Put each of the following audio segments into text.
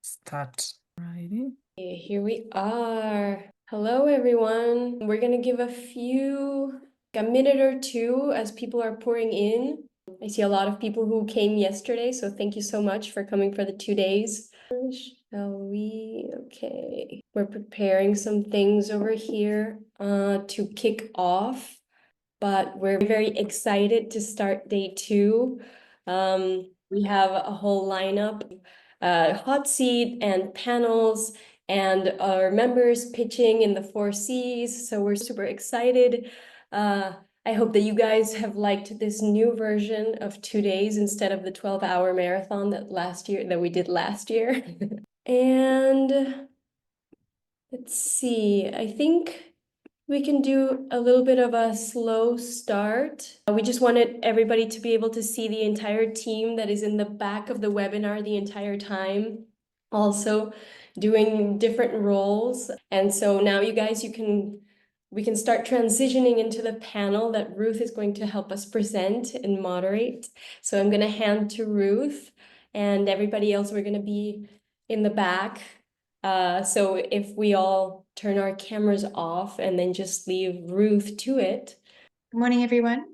Start writing. Here we are. Hello, everyone. We're going to give a minute or two as people are pouring in. I see a lot of people who came yesterday, so thank you so much for coming for the 2 days. Shall we? Okay. We're preparing some things over here to kick off, but we're very excited to start day 2. We have a whole lineup, hot seat and panels, and our members pitching in the 4 Cs. So we're super excited. I hope that you guys have liked this new version of 2 days instead of the 12-hour marathon that we did last year. And let's see, I think we can do a little bit of a slow start. We just wanted everybody to be able to see the entire team that is in the back of the webinar the entire time, also doing different roles. And so now you guys, we can start transitioning into the panel that Ruth is going to help us present and moderate. So I'm going to hand to Ruth, and everybody else, we're going to be in the back. So if we all turn our cameras off and then just leave Ruth to it. Good morning, everyone.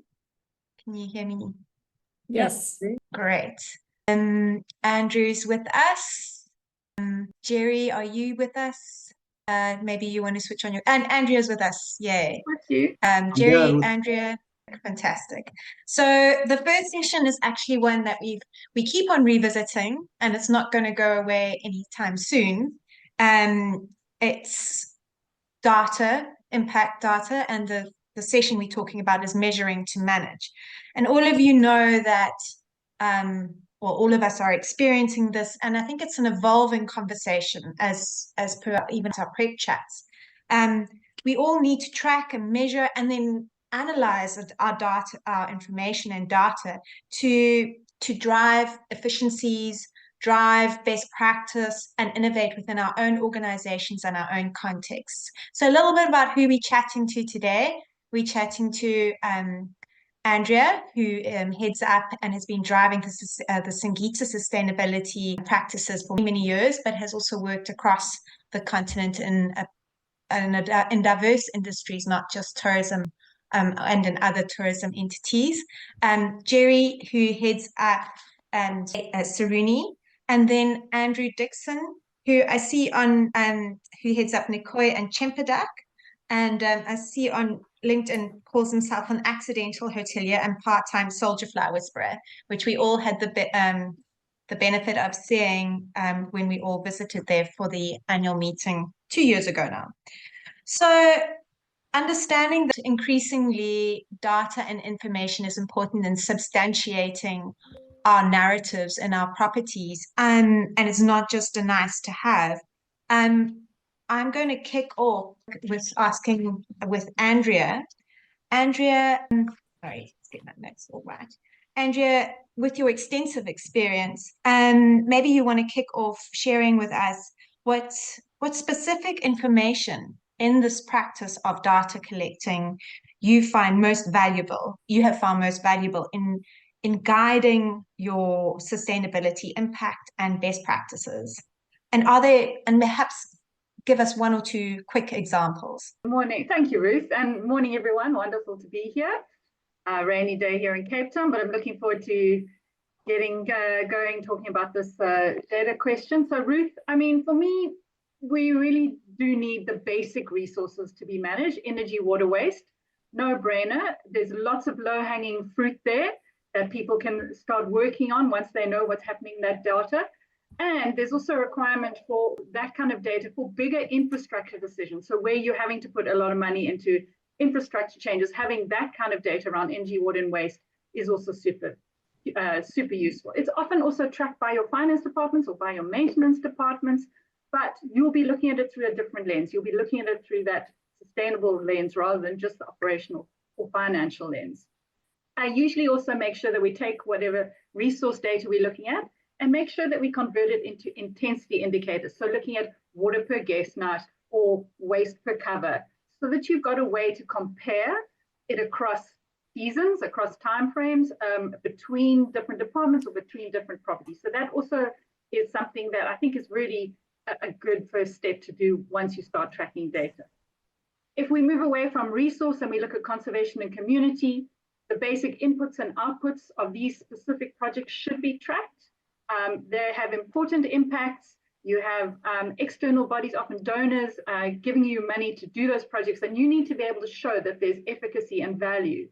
Can you hear me? Yes. Great. Andrew's with us. Jerry, are you with us? Maybe you want to switch on and Andrea's with us. Yay. With you. Jerry, Andrea, fantastic. So the first session is actually one that we keep on revisiting, and it's not going to go away anytime soon. It's data, impact data, and the session we're talking about is measuring to manage. And all of you know that, well, all of us are experiencing this, and I think it's an evolving conversation as per even our prep chats. We all need to track and measure and then analyze our data, our information and data to drive efficiencies, drive best practice, and innovate within our own organizations and our own contexts. So a little bit about who we're chatting to today. We're chatting to Andrea, who heads up and has been driving the Singita sustainability practices for many years, but has also worked across the continent in diverse industries, not just tourism and in other tourism entities. Jerry, who heads up Saruni, and then Andrew Dixon, who I see on who heads up Nikoi and Chempedak, and I see on LinkedIn calls himself an accidental hotelier and part-time soldier fly whisperer, which we all had the benefit of seeing when we all visited there for the annual meeting 2 years ago now. So understanding that increasingly data and information is important in substantiating our narratives and our properties, and it's not just a nice to have. I'm going to kick off with asking with Andrea. Andrea, sorry, let's get my notes all right. Andrea, with your extensive experience, maybe you want to kick off sharing with us what specific information in this practice of data collecting you have found most valuable in guiding your sustainability impact and best practices. And perhaps give us 1 or 2 quick examples. Morning. Thank you, Ruth. And morning, everyone. Wonderful to be here. Rainy day here in Cape Town, but I'm looking forward to getting going, talking about this data question. So, Ruth, I mean, for me, we really do need the basic resources to be managed. Energy, water, waste, no brainer. There's lots of low-hanging fruit there that people can start working on once they know what's happening in that data. And there's also a requirement for that kind of data for bigger infrastructure decisions. So where you're having to put a lot of money into infrastructure changes, having that kind of data around energy, water, and waste is also super useful. It's often also tracked by your finance departments or by your maintenance departments, but you'll be looking at it through a different lens. You'll be looking at it through that sustainable lens rather than just the operational or financial lens. I usually also make sure that we take whatever resource data we're looking at and make sure that we convert it into intensity indicators. So looking at water per guest night or waste per cover, so that you've got a way to compare it across seasons, across timeframes, between different departments or between different properties. So that also is something that I think is really a good first step to do once you start tracking data. If we move away from resource and we look at conservation and community, the basic inputs and outputs of these specific projects should be tracked. They have important impacts. You have external bodies, often donors, giving you money to do those projects, and you need to be able to show that there's efficacy and value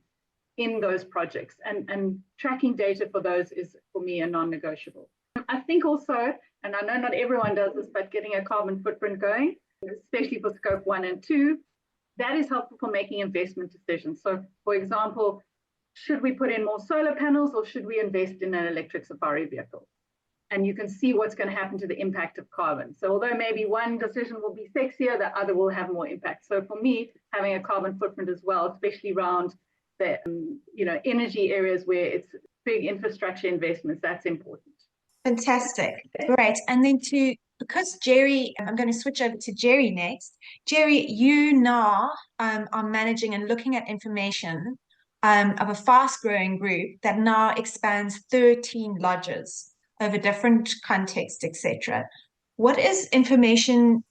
in those projects. And tracking data for those is, for me, a non-negotiable. I think also, and I know not everyone does this, but getting a carbon footprint going, especially for scope 1 and 2, that is helpful for making investment decisions. So, for example, should we put in more solar panels or should we invest in an electric safari vehicle? And you can see what's going to happen to the impact of carbon. So although maybe one decision will be sexier, the other will have more impact. So for me, having a carbon footprint as well, especially around the energy areas where it's big infrastructure investments, that's important. Fantastic. Great. And then because Jerry, I'm going to switch over to Jerry next. Jerry, you now are managing and looking at information of a fast-growing group that now expands 13 lodges over different contexts, etc. What is information,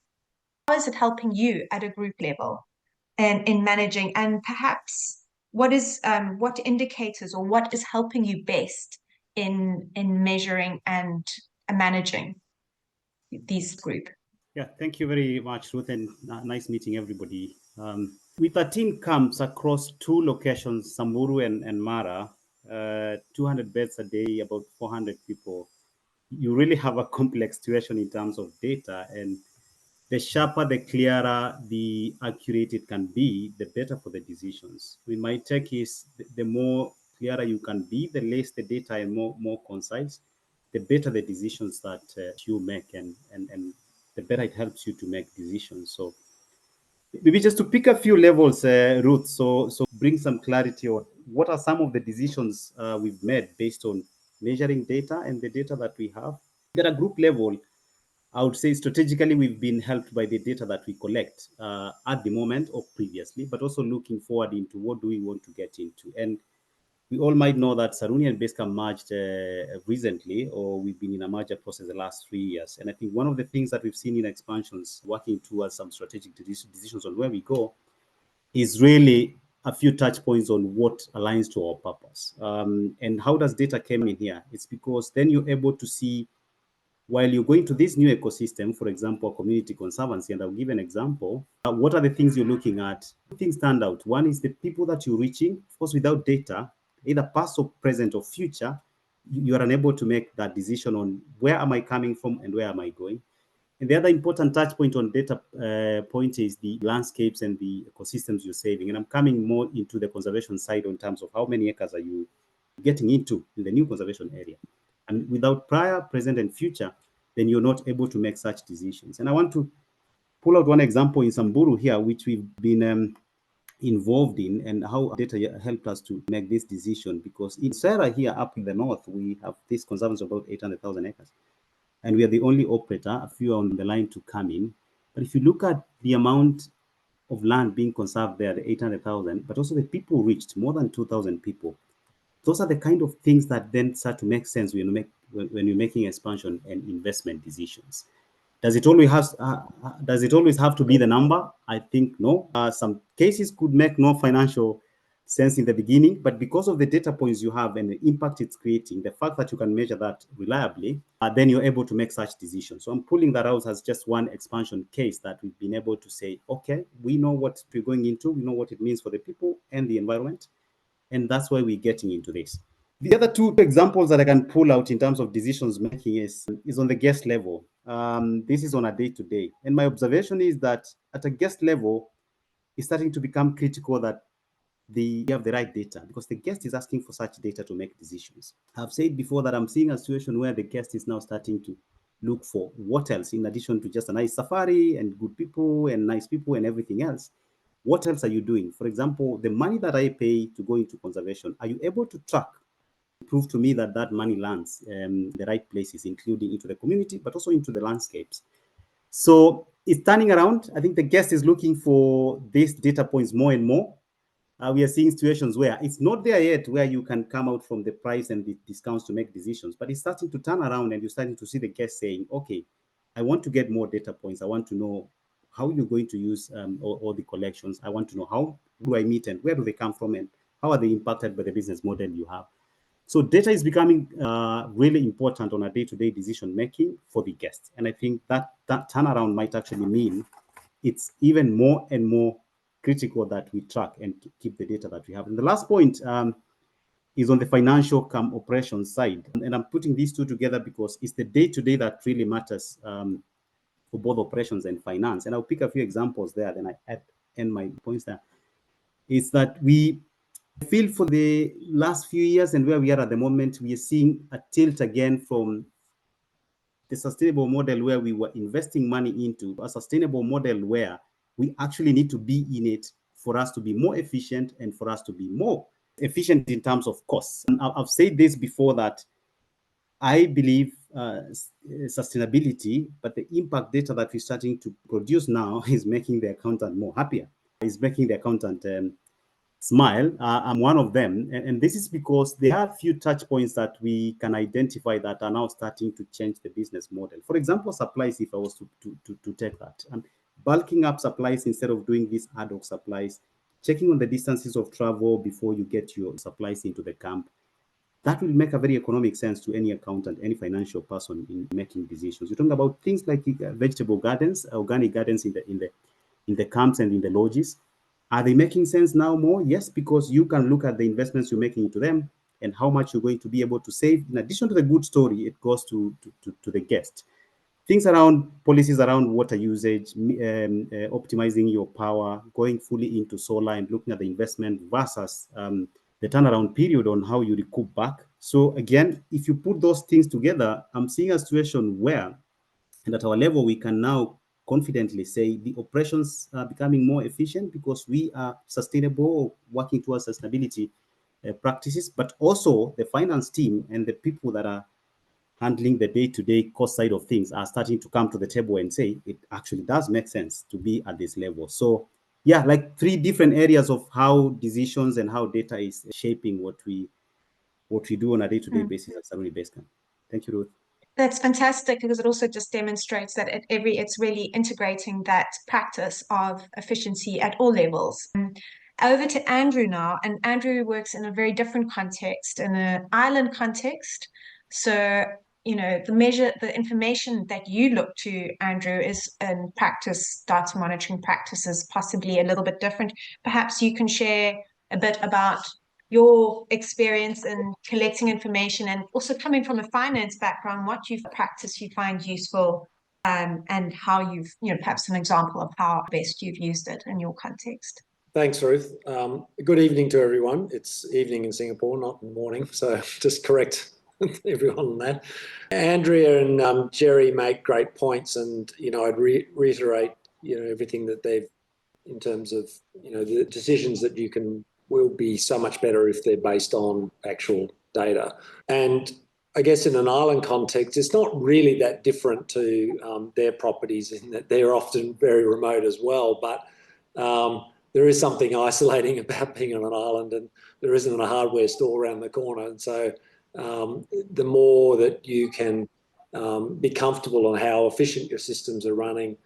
how is it helping you at a group level and in managing, and perhaps what indicators or what is helping you best in measuring and managing these group? Yeah, thank you very much, Ruth, and nice meeting everybody. With 13 camps across 2 locations, Samburu and Mara, 200 beds a day, about 400 people, you really have a complex situation in terms of data, and the sharper, the clearer, the accurate it can be, the better for the decisions. My take is the more clearer you can be, the less the data and more concise, the better the decisions that you make, and the better it helps you to make decisions. So maybe just to pick a few levels, Ruth, so bring some clarity on what are some of the decisions we've made based on measuring data and the data that we have. At a group level, I would say strategically we've been helped by the data that we collect at the moment or previously, but also looking forward into what do we want to get into. And we all might know that Saruni and Basecamp merged recently, or we've been in a merger process the last 3 years. And I think one of the things that we've seen in expansions, working towards some strategic decisions on where we go, is really a few touch points on what aligns to our purpose. And how does data come in here? It's because then you're able to see, while you're going to this new ecosystem, for example, community conservancy, and I'll give an example, what are the things you're looking at? Things stand out. One is the people that you're reaching. Of course, without data, either past or present or future, you are unable to make that decision on where am I coming from and where am I going. And the other important touch point on data point is the landscapes and the ecosystems you're saving. And I'm coming more into the conservation side in terms of how many acres are you getting into in the new conservation area. And without prior, present, and future, then you're not able to make such decisions. And I want to pull out one example in Samburu here, which we've been involved in, and how data helped us to make this decision. Because in Sarah here up in the north, we have this conservancy of about 800,000 acres. And we are the only operator, a few on the line to come in. But if you look at the amount of land being conserved there, the 800,000, but also the people reached, more than 2,000 people. Those are the kind of things that then start to make sense when you're making expansion and investment decisions. Does it always have to be the number? I think no. Some cases could make no financial sense in the beginning, but because of the data points you have and the impact it's creating, the fact that you can measure that reliably, then you're able to make such decisions. So I'm pulling that out as just one expansion case that we've been able to say, okay, we know what we're going into, we know what it means for the people and the environment, and that's why we're getting into this. The other 2 examples that I can pull out in terms of decisions making is on the guest level. This is on a day-to-day. And my observation is that at a guest level, it's starting to become critical that you have the right data, because the guest is asking for such data to make decisions. I've said before that I'm seeing a situation where the guest is now starting to look for what else, in addition to just a nice safari and good people and nice people and everything else. What else are you doing? For example, the money that I pay to go into conservation, are you able to track, prove to me that that money lands the right places, including into the community, but also into the landscapes? So it's turning around. I think the guest is looking for these data points more and more. we are seeing situations where it's not there yet, where you can come out from the price and the discounts to make decisions, but it's starting to turn around and you're starting to see the guests saying, okay, I want to get more data points. I want to know how you're going to use all the collections. I want to know how do I meet and where do they come from and how are they impacted by the business model you have. So data is becoming really important on a day-to-day decision making for the guests. And I think that turnaround might actually mean it's even more and more critical that we track and keep the data that we have. And the last point is on the financial operations side. And I'm putting these two together because it's the day-to-day that really matters for both operations and finance. And I'll pick a few examples there, then I end my points there. Is that we feel for the last few years and where we are at the moment, we are seeing a tilt again from the sustainable model where we were investing money into a sustainable model where we actually need to be in it for us to be more efficient and for us to be more efficient in terms of costs. And I've said this before that I believe sustainability, but the impact data that we're starting to produce now is making the accountant more happier. Is making the accountant smile. I'm one of them. And this is because there are a few touch points that we can identify that are now starting to change the business model. For example, supplies, if I was to take that. Bulking up supplies instead of doing these ad hoc supplies, checking on the distances of travel before you get your supplies into the camp. That will make a very economic sense to any accountant, any financial person in making decisions. You're talking about things like vegetable gardens, organic gardens in the camps and in the lodges. Are they making sense now more? Yes, because you can look at the investments you're making into them and how much you're going to be able to save. In addition to the good story, it goes to the guest. Things around policies around water usage, optimizing your power, going fully into solar and looking at the investment versus the turnaround period on how you recoup back. So again, if you put those things together, I'm seeing a situation where, and at our level, we can now confidently say the operations are becoming more efficient because we are sustainable, working towards sustainability practices, but also the finance team and the people that are handling the day-to-day cost side of things are starting to come to the table and say it actually does make sense to be at this level. So yeah, like 3 different areas of how decisions and how data is shaping what we do on a day-to-day basis at Saloni Basecamp. Thank you, Ruth. That's fantastic because it also just demonstrates that it's really integrating that practice of efficiency at all levels. Over to Andrew now, and Andrew works in a very different context, in an island context. So, the information that you look to, Andrew, is in practice, data monitoring practices, possibly a little bit different. Perhaps you can share a bit about your experience in collecting information and also coming from a finance background, what you've practiced you find useful, and how you've, perhaps an example of how best you've used it in your context. Thanks, Ruth. Good evening to everyone. It's evening in Singapore, not morning, so just correct everyone on that. Andrea and Jerry make great points, and I'd reiterate everything that they've, in terms of the decisions that you can will be so much better if they're based on actual data. And I guess in an island context, it's not really that different to their properties in that they're often very remote as well, but there is something isolating about being on an island, and there isn't a hardware store around the corner. And so the more that you can be comfortable on how efficient your systems are running,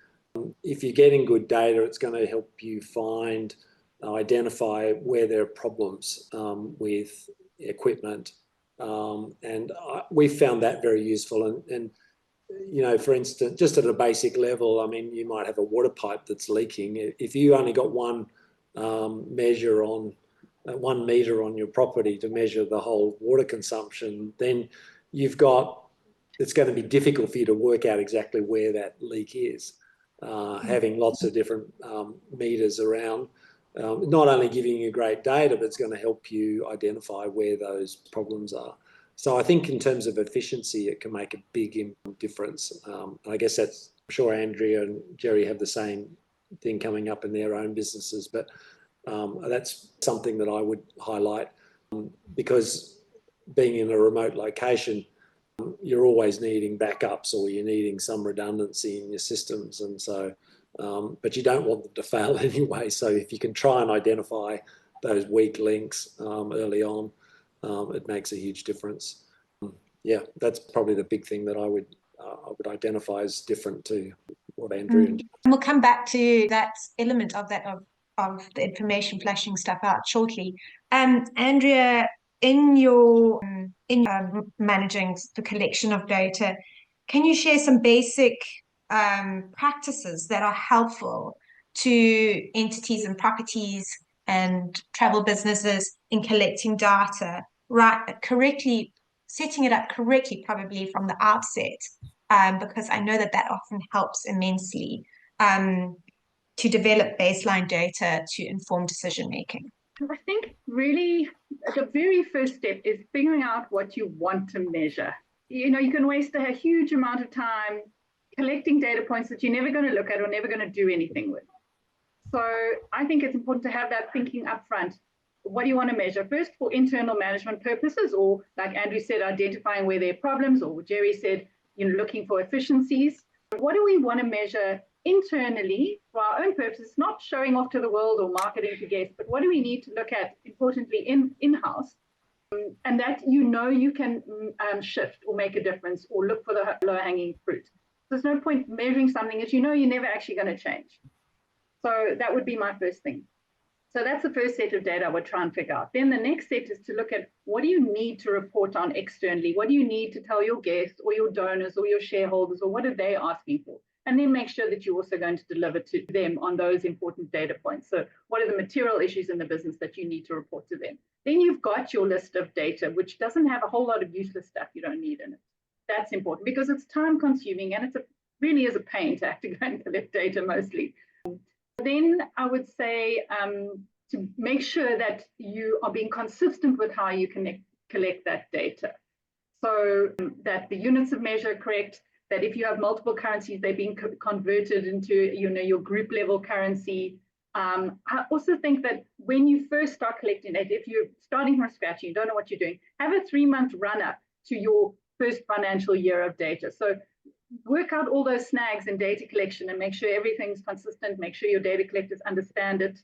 if you're getting good data, it's going to help you identify where there are problems with equipment. And we found that very useful. And for instance, just at a basic level, I mean, you might have a water pipe that's leaking. If you only got one meter on your property to measure the whole water consumption, then it's going to be difficult for you to work out exactly where that leak is. Having lots of different meters around, not only giving you great data, but it's going to help you identify where those problems are. So I think in terms of efficiency, it can make a big difference. I guess I'm sure Andrea and Jerry have the same thing coming up in their own businesses, but that's something that I would highlight, because being in a remote location, you're always needing backups, or you're needing some redundancy in your systems. And so, but you don't want them to fail anyway. So if you can try and identify those weak links early on, it makes a huge difference. Yeah, that's probably the big thing that I would identify as different to what Andrew and we'll come back to that element of the information flashing stuff out shortly. Andrea, in your managing the collection of data, can you share some basic practices that are helpful to entities and properties and travel businesses in collecting data, correctly, setting it up correctly, probably from the outset, because I know that often helps immensely to develop baseline data to inform decision making? I think really the very first step is figuring out what you want to measure. You can waste a huge amount of time collecting data points that you're never going to look at or never going to do anything with. So I think it's important to have that thinking up front. What do you want to measure? First, for internal management purposes, or like Andrew said, identifying where there are problems, or Jerry said, looking for efficiencies. What do we want to measure internally for our own purposes, not showing off to the world or marketing to guests, but what do we need to look at, importantly, in-house, and that you can shift or make a difference or look for the low-hanging fruit. There's no point measuring something that you're never actually going to change. So that would be my first thing. So that's the first set of data I would try and figure out. Then the next step is to look at what do you need to report on externally? What do you need to tell your guests or your donors or your shareholders, or what are they asking for? And then make sure that you're also going to deliver to them on those important data points. So what are the material issues in the business that you need to report to them? Then you've got your list of data, which doesn't have a whole lot of useless stuff you don't need in it. That's important because it's time consuming and it really is a pain to have to go and collect data mostly. Then I would say to make sure that you are being consistent with how you collect that data. So that the units of measure are correct, that if you have multiple currencies, they're being converted into your group level currency. I also think that when you first start collecting data, if you're starting from scratch, you don't know what you're doing, have a 3-month run up to your first financial year of data. So work out all those snags in data collection and make sure everything's consistent, make sure your data collectors understand it,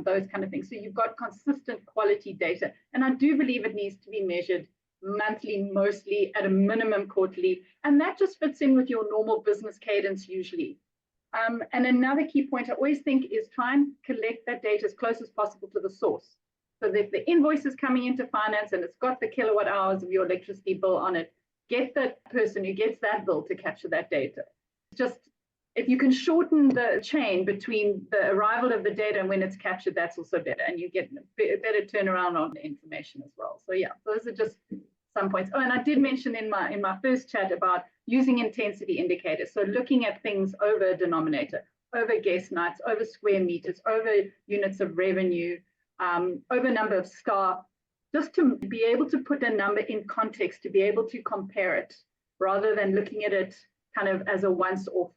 those kind of things. So you've got consistent quality data. And I do believe it needs to be measured monthly, mostly at a minimum quarterly. And that just fits in with your normal business cadence usually. And another key point I always think is try and collect that data as close as possible to the source. So that if the invoice is coming into finance and it's got the kilowatt hours of your electricity bill on it, get that person who gets that bill to capture that data. Just if you can shorten the chain between the arrival of the data and when it's captured, that's also better. And you get a better turnaround on the information as well. So yeah, those are just some points. Oh, and I did mention in my first chat about using intensity indicators. So looking at things over a denominator, over guest nights, over square meters, over units of revenue, over number of staff, just to be able to put a number in context, to be able to compare it rather than looking at it kind of as a once-off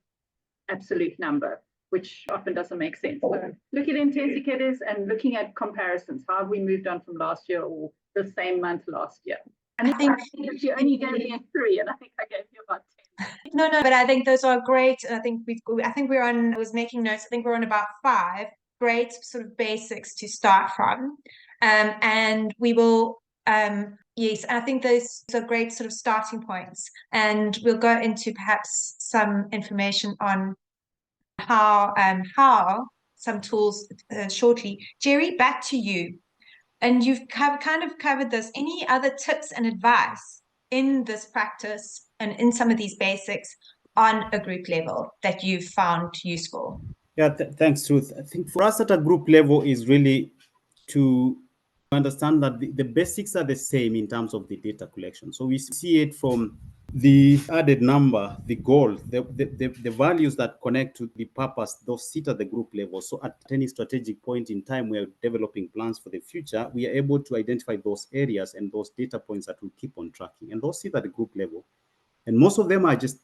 absolute number, which often doesn't make sense. So look at indicators and looking at comparisons. How have we moved on from last year or the same month last year? And I think you only gave me 3, and I think I gave you about 10. No, but I think those are great. And I think we're on, I was making notes, I think we're on about 5 great sort of basics to start from. And we will, yes, I think those are great sort of starting points. And we'll go into perhaps some information on how some tools shortly. Jerry, back to you. And you've kind of covered this. Any other tips and advice in this practice and in some of these basics on a group level that you've found useful? Yeah, thanks, Ruth. I think for us at a group level is really to understand that the basics are the same in terms of the data collection. So we see it from the added number, the goal, the values that connect to the purpose, those sit at the group level. So at any strategic point in time, we're developing plans for the future, we are able to identify those areas and those data points that we keep on tracking. And those sit at the group level. And most of them are just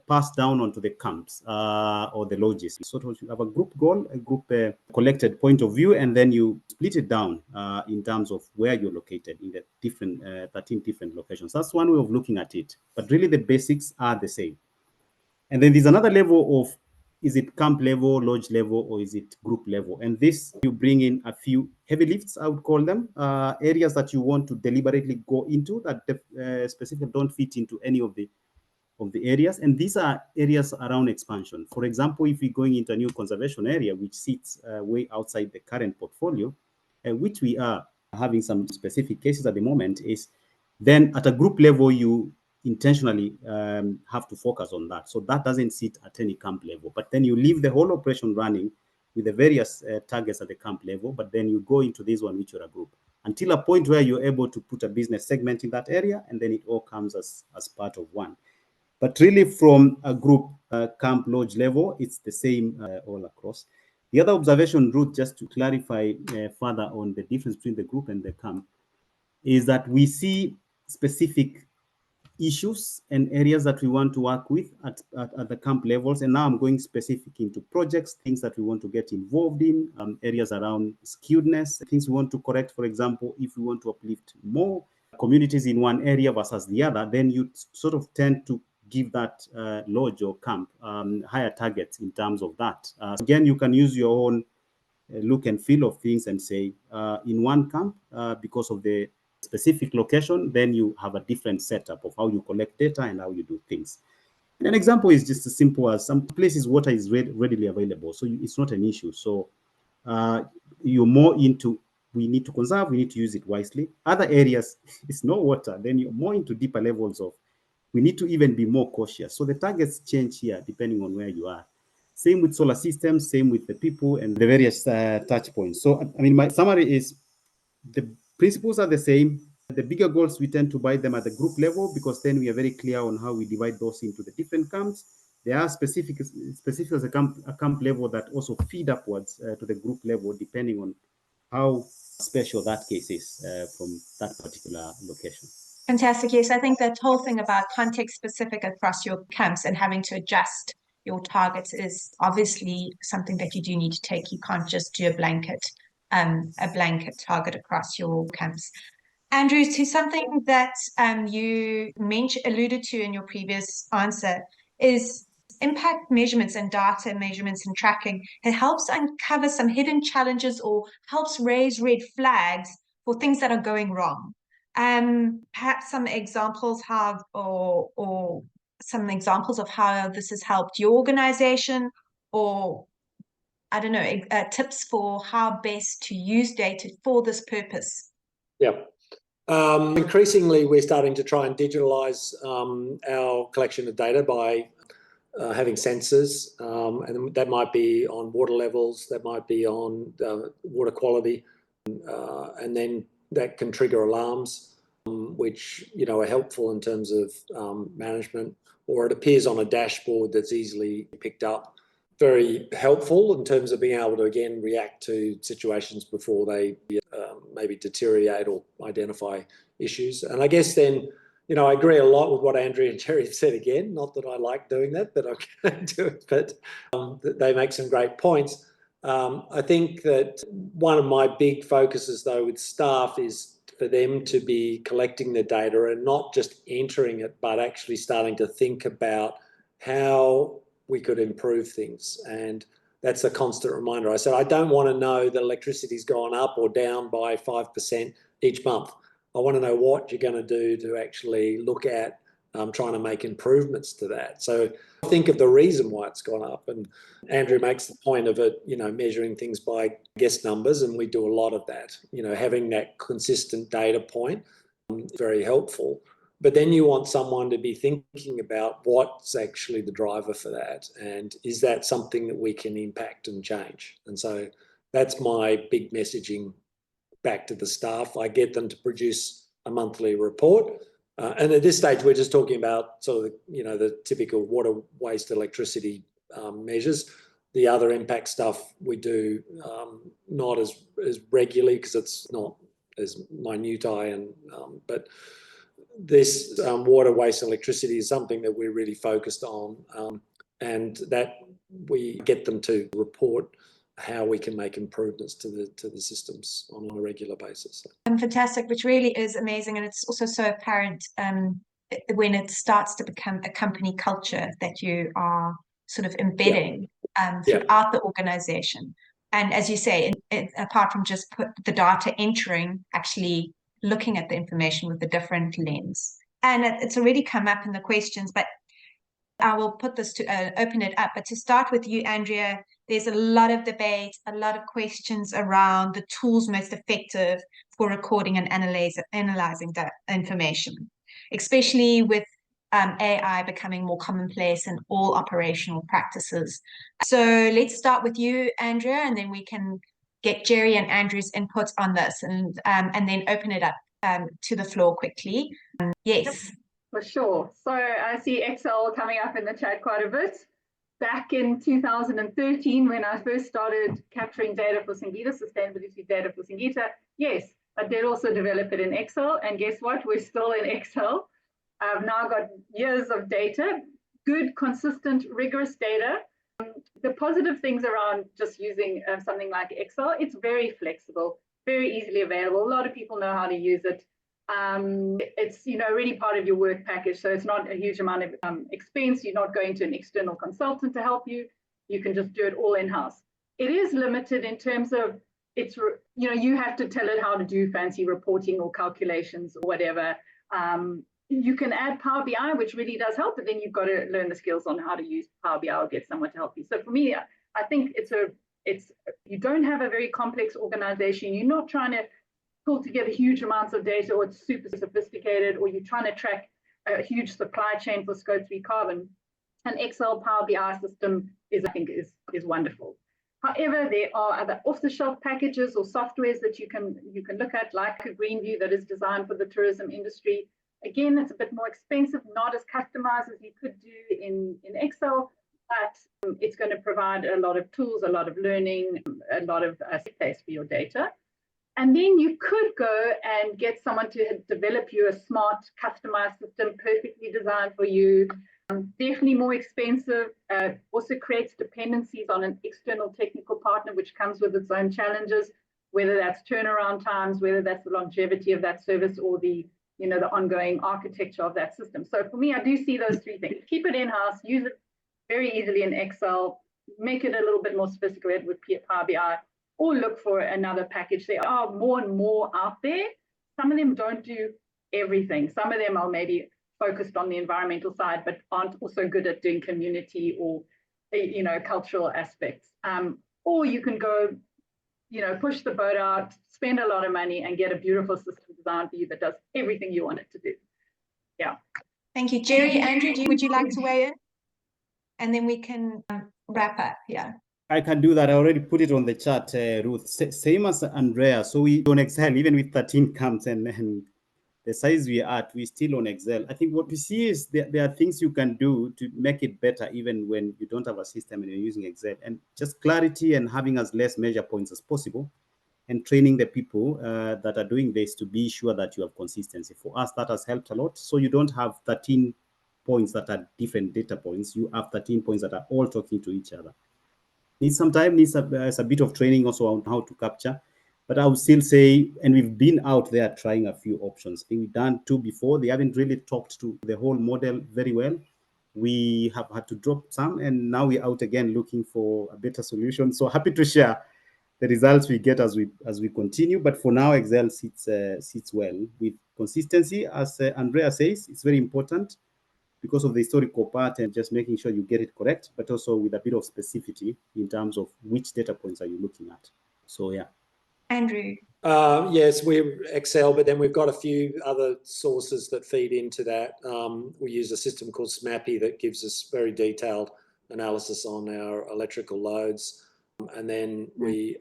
passed down onto the camps or the lodges. So you have a group goal, a group collected point of view, and then you split it down in terms of where you're located in the different 13 different locations. That's one way of looking at it. But really the basics are the same. And then there's another level of is it camp level, lodge level, or is it group level? And this, you bring in a few heavy lifts, I would call them, areas that you want to deliberately go into that specifically don't fit into any of the areas. And these are areas around expansion. For example, if we're going into a new conservation area, which sits way outside the current portfolio, which we are having some specific cases at the moment, is then at a group level, you intentionally have to focus on that. So that doesn't sit at any camp level, but then you leave the whole operation running with the various targets at the camp level, but then you go into this one, which are a group, until a point where you're able to put a business segment in that area, and then it all comes as part of one. But really from a group camp lodge level, it's the same all across. The other observation, Ruth, just to clarify further on the difference between the group and the camp, is that we see specific issues and areas that we want to work with at the camp levels. And now I'm going specific into projects, things that we want to get involved in, areas around skilledness, things we want to correct. For example, if we want to uplift more communities in one area versus the other, then you sort of tend to give that lodge or camp higher targets in terms of that. Again, you can use your own look and feel of things and say, in one camp, because of the specific location, then you have a different setup of how you collect data and how you do things. And an example is just as simple as some places water is readily available, so it's not an issue. So you're more into, we need to conserve, we need to use it wisely. Other areas, it's no water, then you're more into deeper levels of, we need to even be more cautious. So the targets change here depending on where you are. Same with solar systems, same with the people and the various touch points. So, I mean, my summary is the principles are the same. The bigger goals, we tend to buy them at the group level because then we are very clear on how we divide those into the different camps. There are specific as a camp level that also feed upwards to the group level depending on how special that case is from that particular location. Fantastic. Yes, I think that whole thing about context specific across your camps and having to adjust your targets is obviously something that you do need to take. You can't just do a blanket target across your camps. Andrew, to something that you alluded to in your previous answer is impact measurements and data measurements and tracking. It helps uncover some hidden challenges or helps raise red flags for things that are going wrong. Perhaps some examples or some examples of how this has helped your organization, or I don't know, tips for how best to use data for this purpose. Yeah. Increasingly, we're starting to try and digitalize our collection of data by having sensors, and that might be on water levels, that might be on water quality, and then that can trigger alarms, which are helpful in terms of management, or it appears on a dashboard that's easily picked up. Very helpful in terms of being able to again react to situations before they maybe deteriorate or identify issues. And I guess then, I agree a lot with what Andrea and Jerry have said again. Not that I like doing that, but I can't do it. But they make some great points. I think that one of my big focuses, though, with staff is for them to be collecting the data and not just entering it, but actually starting to think about how we could improve things. And that's a constant reminder. I said, I don't want to know that electricity's gone up or down by 5% each month. I want to know what you're going to do to actually look at trying to make improvements to that. So think of the reason why it's gone up. And Andrew makes the point of it, measuring things by guest numbers, and we do a lot of that. Having that consistent data point is very helpful. But then you want someone to be thinking about what's actually the driver for that, and is that something that we can impact and change? And so that's my big messaging back to the staff. I get them to produce a monthly report. And at this stage, we're just talking about sort of the typical water, waste, electricity measures. The other impact stuff we do not as regularly because it's not as minute, but this water, waste, electricity is something that we're really focused on, and that we get them to report how we can make improvements to the systems on a regular basis. Fantastic, which really is amazing, and it's also so apparent when it starts to become a company culture that you are sort of embedding throughout the organization. And as you say, apart from just put the data entering, actually looking at the information with a different lens. And it's already come up in the questions, but I will put this to open it up. But to start with you, Andrea, there's a lot of debate, a lot of questions around the tools most effective for recording and analyzing the information, especially with AI becoming more commonplace in all operational practices. So let's start with you, Andrea, and then we can get Jerry and Andrew's input on this, and then open it up to the floor quickly. Yes. For sure. So I see Excel coming up in the chat quite a bit. Back in 2013, when I first started capturing data for Singita, sustainability data for Singita, yes, I did also develop it in Excel. And guess what? We're still in Excel. I've now got years of data, good, consistent, rigorous data. The positive things around just using something like Excel, it's very flexible, very easily available. A lot of people know how to use it. It's really part of your work package, so it's not a huge amount of expense. You're not going to an external consultant to help you. You can just do it all in-house. It is limited in terms of it's you have to tell it how to do fancy reporting or calculations or whatever. You can add Power BI, which really does help, but then you've got to learn the skills on how to use Power BI or get someone to help you. So for me, I think you don't have a very complex organization. You're not trying to pull together huge amounts of data, or it's super sophisticated, or you're trying to track a huge supply chain for Scope 3 carbon. An Excel Power BI system I think is wonderful. However, there are other off-the-shelf packages or softwares that you can look at, like a Greenview that is designed for the tourism industry. Again, it's a bit more expensive, not as customized as you could do in Excel, but it's going to provide a lot of tools, a lot of learning, a lot of space for your data. And then you could go and get someone to develop you a smart, customized system perfectly designed for you. Definitely more expensive, also creates dependencies on an external technical partner, which comes with its own challenges, whether that's turnaround times, whether that's the longevity of that service, or the ongoing architecture of that system. So for me, I do see those three things. Keep it in-house, use it very easily in Excel, make it a little bit more sophisticated with Power BI, or look for another package. There are more and more out there. Some of them don't do everything. Some of them are maybe focused on the environmental side, but aren't also good at doing community or cultural aspects. Or you can go push the boat out, spend a lot of money, and get a beautiful system designed for you that does everything you want it to do. Yeah. Thank you. Jerry, Andrew, would you like to weigh in? And then we can wrap up. Yeah. I can do that. I already put it on the chat, Ruth. Same as Andrea. So we on Excel, even with 13 camps and the size we are at, we still on Excel. I think what we see is there are things you can do to make it better, even when you don't have a system and you're using Excel. And just clarity and having as less measure points as possible, and training the people that are doing this to be sure that you have consistency. For us, that has helped a lot. So you don't have 13 points that are different data points. You have 13 points that are all talking to each other. Needs some time, needs a bit of training also on how to capture. But I would still say, and we've been out there trying a few options. I think we've done 2 before. They haven't really talked to the whole model very well. We have had to drop some, and now we're out again looking for a better solution. So happy to share the results we get as we continue. But for now, Excel sits well with consistency. As Andrea says, it's very important because of the historical part and just making sure you get it correct, but also with a bit of specificity in terms of which data points are you looking at. So yeah. Andrew. Yes, we're Excel, but then we've got a few other sources that feed into that. We use a system called SMAPI that gives us very detailed analysis on our electrical loads. And then we're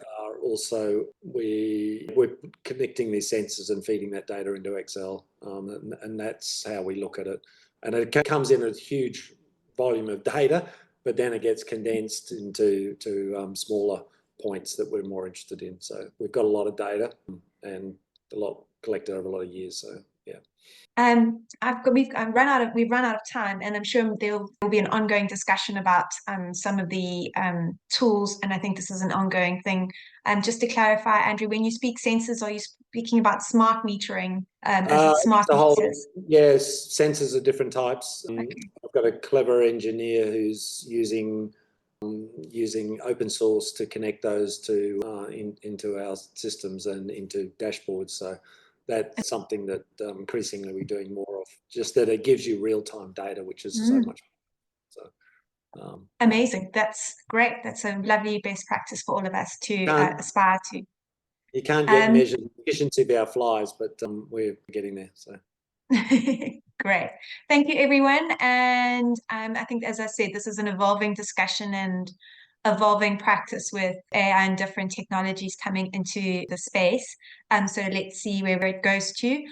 connecting these sensors and feeding that data into Excel. And that's how we look at it. And it comes in a huge volume of data, but then it gets condensed into smaller points that we're more interested in. So we've got a lot of data and a lot collected over a lot of years. So yeah. We've run out of time, and I'm sure there will be an ongoing discussion about some of the tools, and I think this is an ongoing thing. Just to clarify, Andrew, when you speak sensors, are you speaking about smart metering? Smart meters? Yes, sensors of different types. Okay. I've got a clever engineer who's using using open source to connect those to into our systems and into dashboards. So that's something that increasingly we're doing more of, just that it gives you real-time data, which is so much. So amazing. That's great. That's a lovely best practice for all of us to aspire to. You can't get measured efficiency of our flies, but we're getting there. So great. Thank you, everyone. And I think, as I said, this is an evolving discussion and evolving practice with AI and different technologies coming into the space. So let's see where it goes to.